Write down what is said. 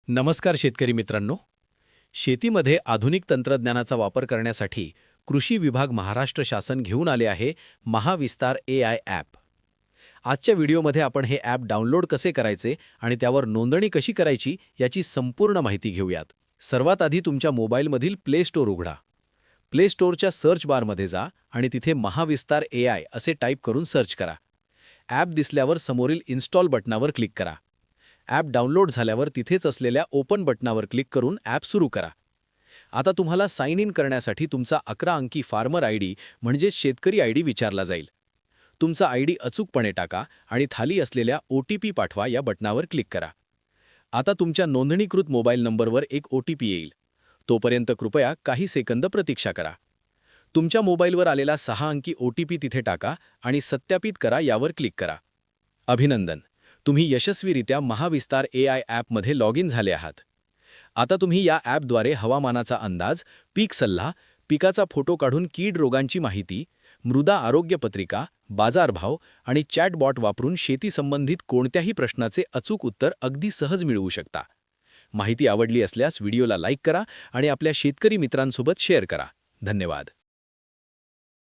नमस्कार शेतकरी मित्रांनो. शेतीमध्ये आधुनिक तंत्रज्ञानाचा वापर करण्यासाठी कृषी विभाग महाराष्ट्र शासन घेऊन आले आहे महाविस्तार AI ॲप. आजच्या व्हिडिओमध्ये आपण हे ॲप डाउनलोड कसे करायचे आणि त्यावर नोंदणी कशी करायची याची संपूर्ण माहिती घेऊयात. सर्वात आधी तुमच्या मोबाईलमधील प्ले स्टोअर उघडा. प्ले स्टोअरच्या सर्च बारमध्ये जा आणि तिथे महाविस्तार AI असे टाईप करून सर्च करा. ॲप दिसल्यावर समोरील इन्स्टॉल बटनावर क्लिक करा. ॲप डाउनलोड झाल्यावर तिथेच असलेल्या ओपन बटनावर क्लिक करून ॲप सुरू करा. आता तुम्हाला साइन इन करण्यासाठी तुमचा 11 अंकी फार्मर ID म्हणजेच शेतकरी ID विचारला जाईल. तुमचा ID अचूकपणे टाका आणि खाली असलेल्या OTP पाठवा या बटनावर क्लिक करा. आता तुमच्या नोंदणीकृत मोबाईल नंबरवर एक OTP येईल. तोपर्यंत कृपया काही सेकंद प्रतीक्षा करा. तुमच्या मोबाईलवर आलेला 6 अंकी OTP तिथे टाका आणि सत्यापित करा यावर क्लिक करा. अभिनंदन, तुम्ही यशस्वीरित्या महाविस्तार AI ॲपमध्ये लॉग इन झाले आहात. आता तुम्ही या ॲपद्वारे हवामानाचा अंदाज, पीक सल्ला, पिकाचा फोटो काढून कीड रोगांची माहिती, मृदा आरोग्य पत्रिका, बाजारभाव आणि चॅटबॉट वापरून शेती संबंधित कोणत्याही प्रश्नाचे अचूक उत्तर अगदी सहज मिळवू शकता. माहिती आवडली असल्यास व्हिडिओला लाईक करा आणि आपल्या शेतकरी मित्रांसोबत शेअर करा. धन्यवाद.